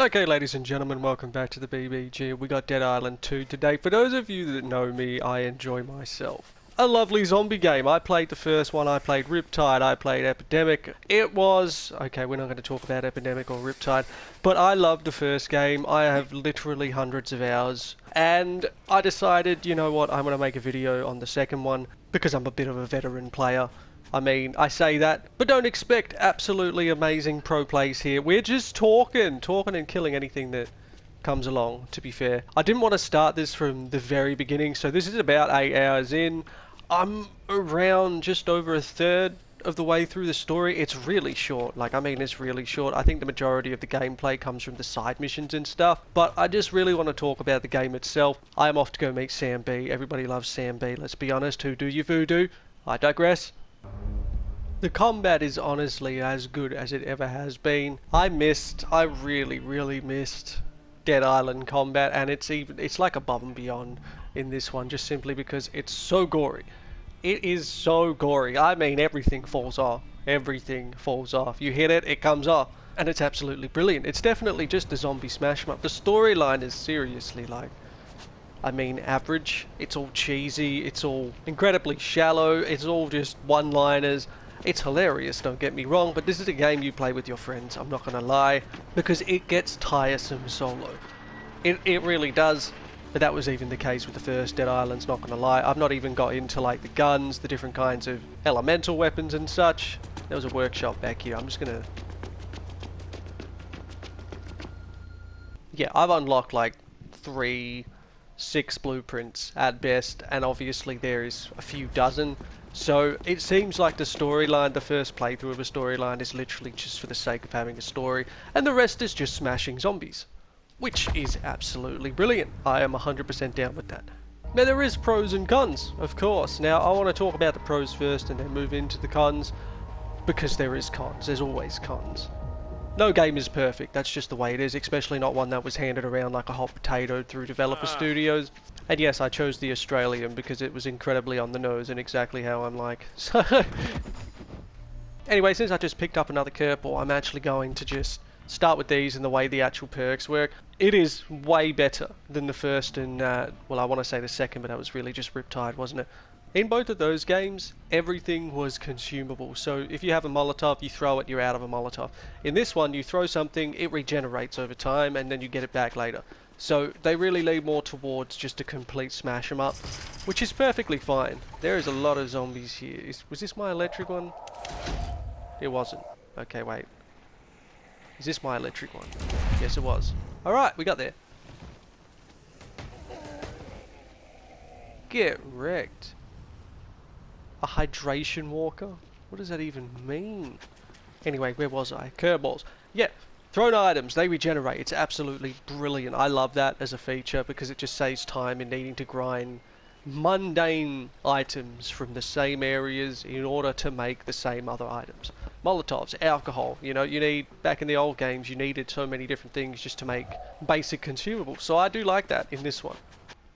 Okay, ladies and gentlemen, welcome back to the BBG. We got Dead Island 2 today. For those of you that know me, I enjoy myself. A lovely zombie game. I played the first one, I played Riptide, I played Epidemic. It was... Okay, we're not going to talk about Epidemic or Riptide, but I loved the first game. I have literally hundreds of hours. And I decided, you know what, I'm going to make a video on the second one, because I'm a bit of a veteran player. I mean, I say that, but don't expect absolutely amazing pro plays here. We're just talking and killing anything that comes along, to be fair. I didn't want to start this from the very beginning, so this is about 8 hours in. I'm around just over a third of the way through the story. It's really short, it's really short. I think the majority of the gameplay comes from the side missions and stuff, but I just really want to talk about the game itself. I am off to go meet Sam B. Everybody loves Sam B, let's be honest. Who do you voodoo? I digress. The combat is honestly as good as it ever has been. I really missed Dead Island combat, and it's like above and beyond in this one, just simply because it's so gory. It is so gory. I mean, everything falls off. Everything falls off. You hit it, it comes off. And it's absolutely brilliant. It's definitely just a zombie smash 'em up. The storyline is seriously average. It's all cheesy, it's all incredibly shallow, it's all just one-liners. It's hilarious, don't get me wrong, but this is a game you play with your friends, I'm not gonna lie, because it gets tiresome solo. It really does, but that was even the case with the first Dead Island's, not gonna lie. I've not even got into like the guns, the different kinds of elemental weapons and such. There was a workshop back here, I'm just gonna... Yeah, I've unlocked like 6 blueprints at best, and obviously there is a few dozen. So it seems like the storyline, the first playthrough of a storyline, is literally just for the sake of having a story, and the rest is just smashing zombies, which is absolutely brilliant. I am 100% down with that. Now there is pros and cons, of course. Now I want to talk about the pros first and then move into the cons, because there is cons, there's always cons. No game is perfect, that's just the way it is, especially not one that was handed around like a hot potato through developer studios. And yes, I chose the Australian because it was incredibly on the nose and exactly how I'm like. So anyway, since I just picked up another curveball, I'm actually going to just start with these and the way the actual perks work. It is way better than the first and, well, I want to say the second, but that was really just Riptide, wasn't it? In both of those games, everything was consumable. So if you have a Molotov, you throw it, you're out of a Molotov. In this one, you throw something, it regenerates over time, and then you get it back later. So they really lean more towards just a complete smash 'em up, which is perfectly fine. There is a lot of zombies here. Was this my electric one? It wasn't. Okay, wait. Is this my electric one? Yes, it was. Alright, we got there. Get wrecked. A hydration walker? What does that even mean? Anyway, where was I? Curveballs. Yeah, thrown items, they regenerate. It's absolutely brilliant. I love that as a feature because it just saves time in needing to grind mundane items from the same areas in order to make the same other items. Molotovs, alcohol, you need, back in the old games, you needed so many different things just to make basic consumables. So I do like that in this one.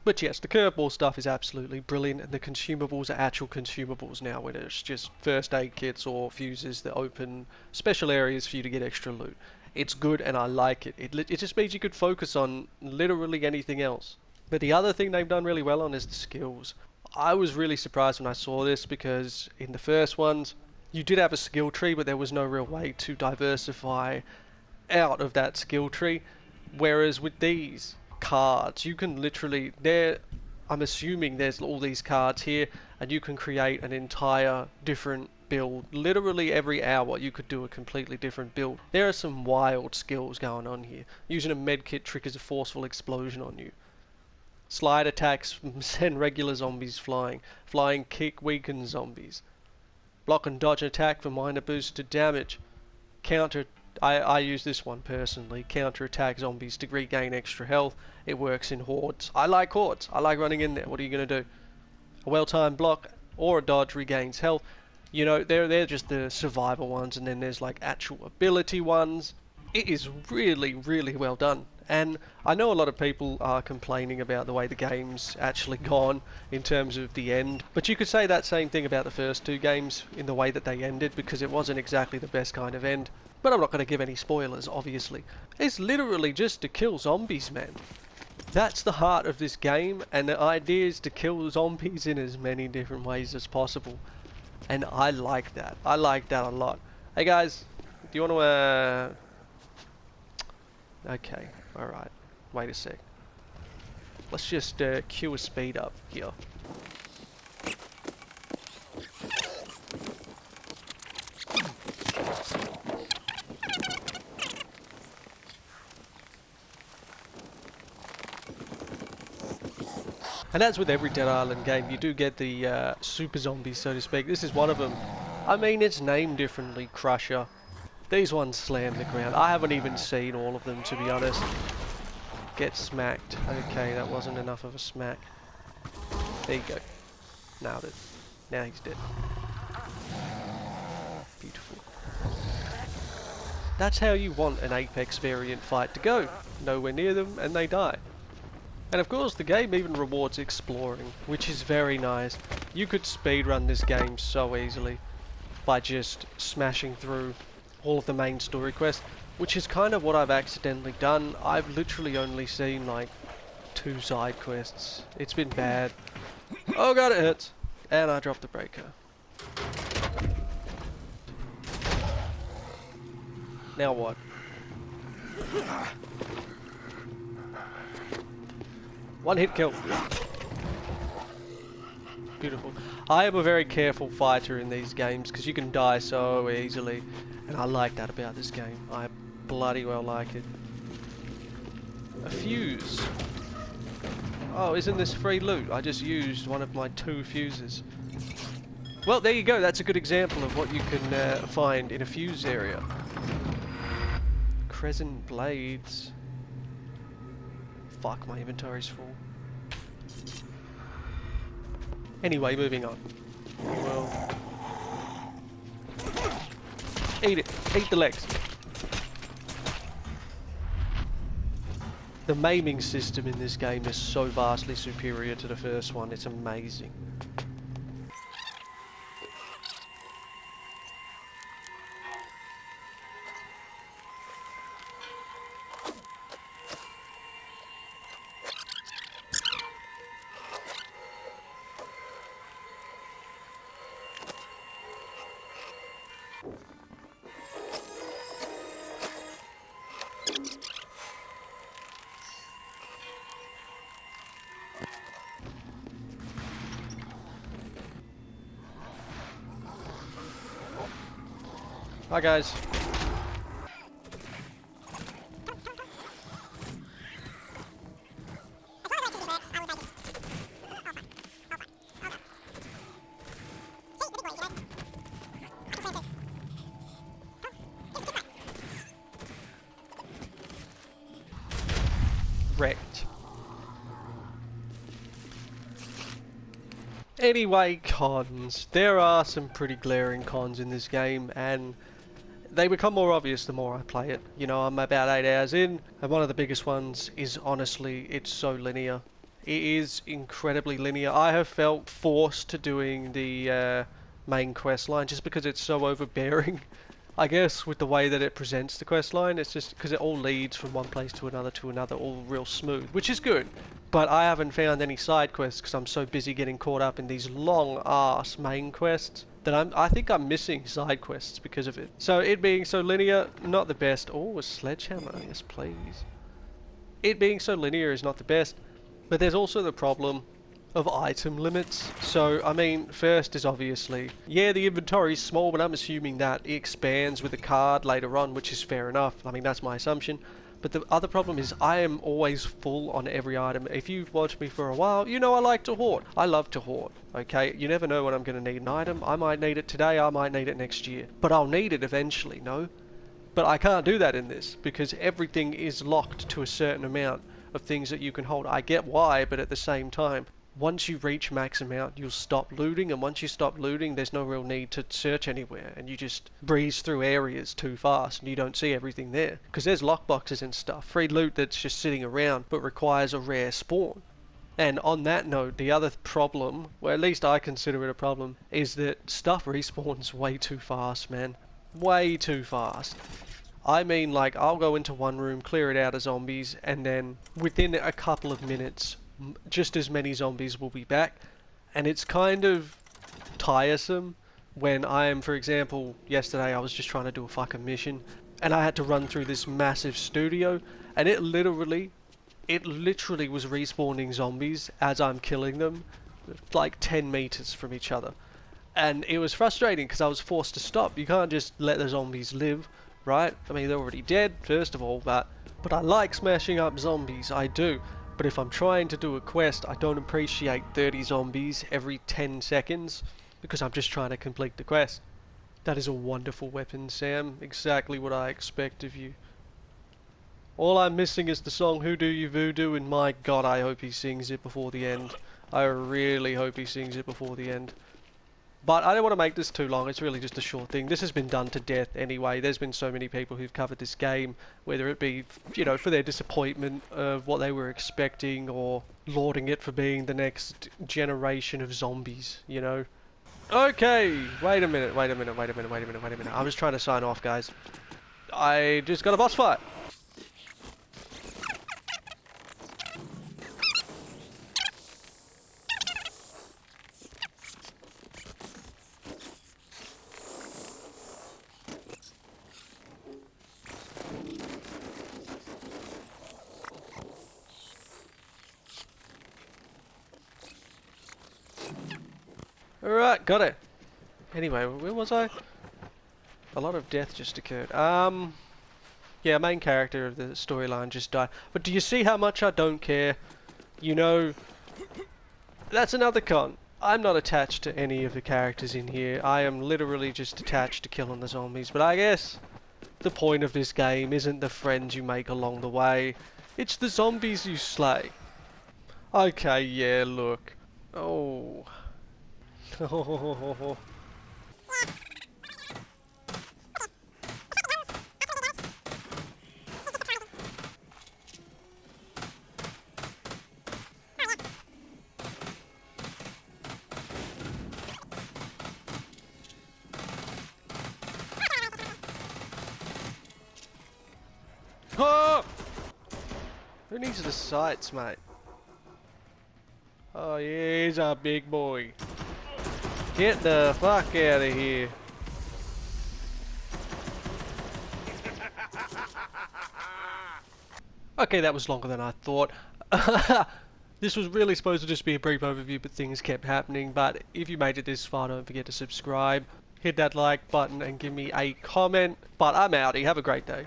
But yes, the curveball stuff is absolutely brilliant, and the consumables are actual consumables now, whether it's just first aid kits or fuses that open special areas for you to get extra loot. It's good and I like it. It just means you could focus on literally anything else. But the other thing they've done really well on is the skills. I was really surprised when I saw this because in the first ones, you did have a skill tree, but there was no real way to diversify out of that skill tree. Whereas with these cards, you can literally, I'm assuming there's all these cards here, and you can create an entire different build. Literally every hour you could do a completely different build. There are some wild skills going on here. Using a medkit triggers a forceful explosion on you. Slide attacks send regular zombies flying. Flying kick weakens zombies. Block and dodge attack for minor boost to damage. Counter, I use this one personally. Counter attack zombies to regain extra health. It works in hordes. I like hordes. I like running in there. What are you going to do? A well-timed block or a dodge regains health. They're just the survival ones, and then there's like actual ability ones. It is really, really well done. And I know a lot of people are complaining about the way the game's actually gone in terms of the end, but you could say that same thing about the first two games in the way that they ended, because it wasn't exactly the best kind of end. but I'm not going to give any spoilers, obviously. It's literally just to kill zombies, man. That's the heart of this game, and the idea is to kill zombies in as many different ways as possible. And I like that. I like that a lot. Hey guys, do you want to, okay, alright. Wait a sec. Let's just queue a speed up here. And as with every Dead Island game, you do get the super zombies, so to speak. This is one of them. I mean, it's named differently, Crusher. These ones slam the ground. I haven't even seen all of them, to be honest. Get smacked. Okay, that wasn't enough of a smack. There you go. Nailed it. Now he's dead. Beautiful. That's how you want an Apex variant fight to go. Nowhere near them, and they die. And of course the game even rewards exploring, which is very nice. You could speedrun this game so easily by just smashing through all of the main story quests, which is kind of what I've accidentally done. I've literally only seen like 2 side quests. It's been bad. Oh god, it hurts. And I dropped the breaker. Now what? One hit kill. Beautiful. I am a very careful fighter in these games because you can die so easily, and I like that about this game. I bloody well like it. A fuse. Oh, isn't this free loot? I just used one of my 2 fuses. Well, there you go. That's a good example of what you can find in a fuse area. Crescent blades. Fuck, my inventory's full. Anyway, moving on. Well, eat it. Eat the legs. The maiming system in this game is so vastly superior to the first one. It's amazing. Hi guys. Wrecked. Anyway, cons. There are some pretty glaring cons in this game, and they become more obvious the more I play it. You know, I'm about 8 hours in, and one of the biggest ones is honestly, it's so linear. It is incredibly linear. I have felt forced to doing the main quest line just because it's so overbearing. I guess with the way that it presents the quest line, it's just because it all leads from one place to another, all real smooth, which is good. But I haven't found any side quests because I'm so busy getting caught up in these long ass main quests that I think I'm missing side quests because of it. So it being so linear, not the best. Oh, a sledgehammer, yes please. It being so linear is not the best, but there's also the problem of item limits. So, I mean, first is obviously, yeah, the inventory is small, but I'm assuming that it expands with a card later on, which is fair enough. I mean, that's my assumption. But the other problem is I am always full on every item. If you've watched me for a while, you know I like to hoard. I love to hoard, okay? You never know when I'm going to need an item. I might need it today, I might need it next year. But I'll need it eventually, no? But I can't do that in this, because everything is locked to a certain amount of things that you can hold. I get why, but at the same time, once you reach max amount, you'll stop looting, and once you stop looting, there's no real need to search anywhere, and you just breeze through areas too fast, and you don't see everything there. Because there's lockboxes and stuff, free loot that's just sitting around, but requires a rare spawn. And on that note, the other problem, well at least I consider it a problem, is that stuff respawns way too fast, man. way too fast. I mean, like, I'll go into one room, clear it out of zombies, and then within a couple of minutes, just as many zombies will be back. And it's kind of tiresome when I am, for example, yesterday I was just trying to do a fucking mission, and I had to run through this massive studio, and it literally was respawning zombies as I'm killing them, like 10 meters from each other. And it was frustrating because I was forced to stop. You can't just let the zombies live, right? I mean, they're already dead, first of all, but I like smashing up zombies, I do. But if I'm trying to do a quest, I don't appreciate 30 zombies every 10 seconds because I'm just trying to complete the quest. That is a wonderful weapon, Sam. Exactly what I expect of you. All I'm missing is the song Who Do You Voodoo, and my god, I hope he sings it before the end. I really hope he sings it before the end. But I don't want to make this too long, it's really just a short thing. This has been done to death anyway. There's been so many people who've covered this game, whether it be, you know, for their disappointment of what they were expecting, or lauding it for being the next generation of zombies, you know. Okay, wait a minute. I'm just trying to sign off, guys. I just got a boss fight. Alright, got it. Anyway, where was I? A lot of death just occurred. Yeah, main character of the storyline just died. But do you see how much I don't care? You know, that's another con. I'm not attached to any of the characters in here. I am literally just attached to killing the zombies. But I guess the point of this game isn't the friends you make along the way. It's the zombies you slay. Okay, yeah, look. Oh. Oh! Who needs the sights, mate? Oh, yeah, he's a big boy. Get the fuck out of here. Okay, that was longer than I thought. This was really supposed to just be a brief overview, but things kept happening. But if you made it this far, don't forget to subscribe, hit that like button, and give me a comment. But I'm outie. Have a great day.